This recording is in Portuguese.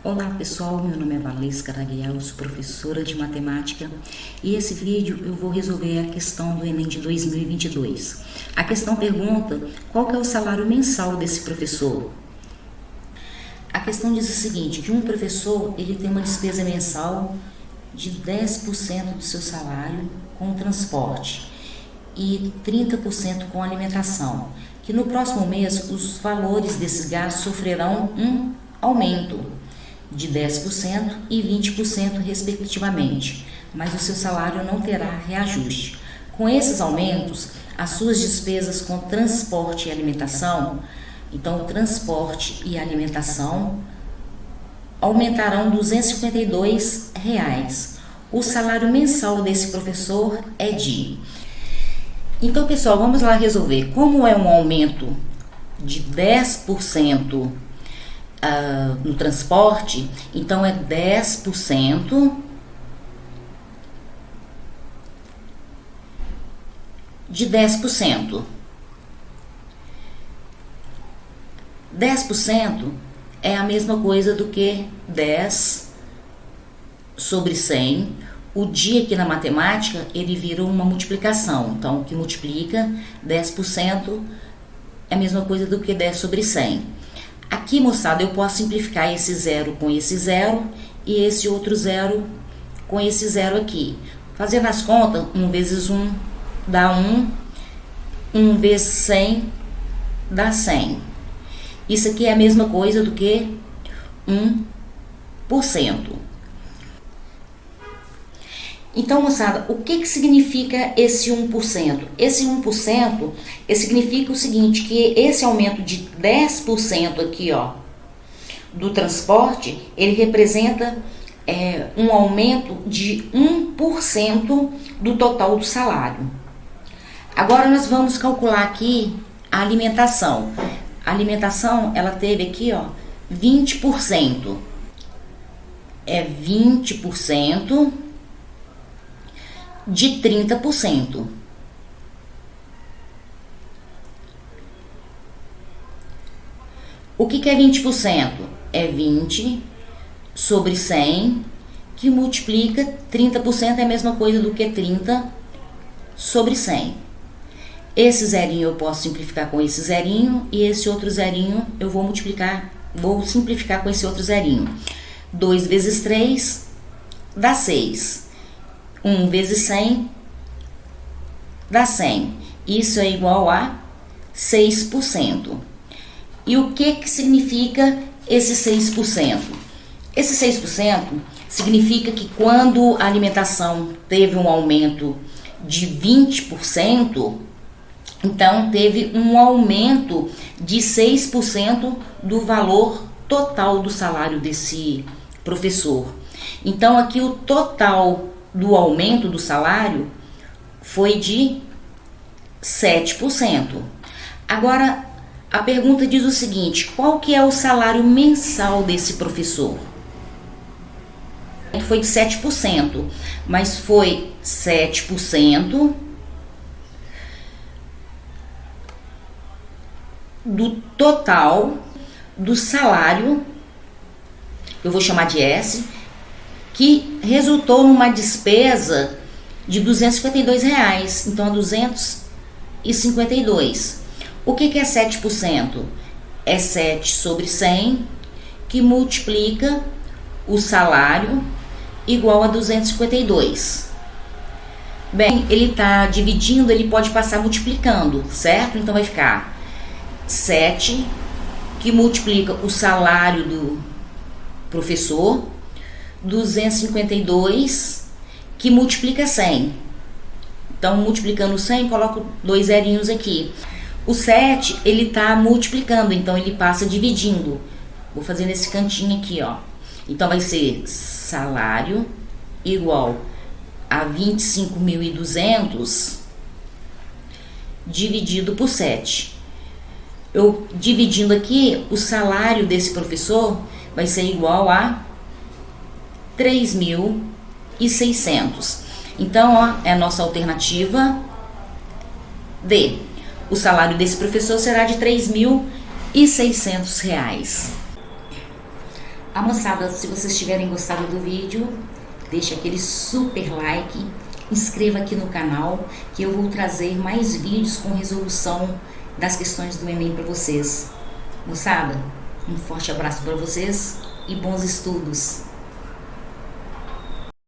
Olá pessoal, meu nome é Valesca Araguial, eu sou professora de matemática e esse vídeo eu vou resolver a questão do Enem de 2022. A questão pergunta qual que é o salário mensal desse professor. A questão diz o seguinte, que um professor ele tem uma despesa mensal de 10% do seu salário com transporte e 30% com alimentação, que no próximo mês os valores desses gastos sofrerão um aumento de 10% e 20% respectivamente, mas o seu salário não terá reajuste. Com esses aumentos, as suas despesas com transporte e alimentação, então transporte e alimentação, aumentarão R$ 252. O salário mensal desse professor é de... Então, pessoal, vamos lá resolver. Como é um aumento de 10%, no transporte, então é 10% de 10%. 10% é a mesma coisa do que 10 sobre 100. O dia aqui na matemática, ele vira uma multiplicação. Então, o que multiplica 10% é a mesma coisa do que 10 sobre 100. Aqui, moçada, eu posso simplificar esse zero com esse zero e esse outro zero com esse zero aqui. Fazendo as contas, 1 vezes 1 dá 1, 1 vezes 100 dá 100. Isso aqui é a mesma coisa do que 1%. Então, moçada, o que significa esse 1%? Esse 1% significa o seguinte, que esse aumento de 10% aqui, ó, do transporte, ele representa um aumento de 1% do total do salário. Agora, nós vamos calcular aqui a alimentação. A alimentação, ela teve aqui, ó, 20%. É 20% de 30%. O que é 20%? É 20 sobre 100, que multiplica 30%, é a mesma coisa do que 30 sobre 100. Esse zerinho eu posso simplificar com esse zerinho, e esse outro zerinho eu vou simplificar com esse outro zerinho. 2 vezes 3 dá 6. 1 vezes 100 dá 100. Isso é igual a 6%. E o que significa esse 6%? Esse 6% significa que quando a alimentação teve um aumento de 20%, então teve um aumento de 6% do valor total do salário desse professor. Então aqui o total do aumento do salário foi de 7%. Agora, a pergunta diz o seguinte, qual que é o salário mensal desse professor? Foi de 7%, mas foi 7% do total do salário, eu vou chamar de S, que resultou numa despesa de R$ 252, então é 252. O que é 7%? É 7 sobre 100, que multiplica o salário igual a 252. Bem, ele está dividindo, ele pode passar multiplicando, certo? Então vai ficar 7, que multiplica o salário do professor, 252, que multiplica 100. Então, multiplicando 100, coloco 2 zerinhos aqui. O 7, ele tá multiplicando, então ele passa dividindo. Vou fazer nesse cantinho aqui, ó. Então, vai ser salário igual a 25.200 dividido por 7. Eu dividindo aqui, o salário desse professor vai ser igual a 3.600. Então, ó, é a nossa alternativa D. O salário desse professor será de R$ 3.600. Moçada, se vocês tiverem gostado do vídeo, deixa aquele super like, inscreva aqui no canal, que eu vou trazer mais vídeos com resolução das questões do Enem para vocês. Moçada, um forte abraço para vocês e bons estudos!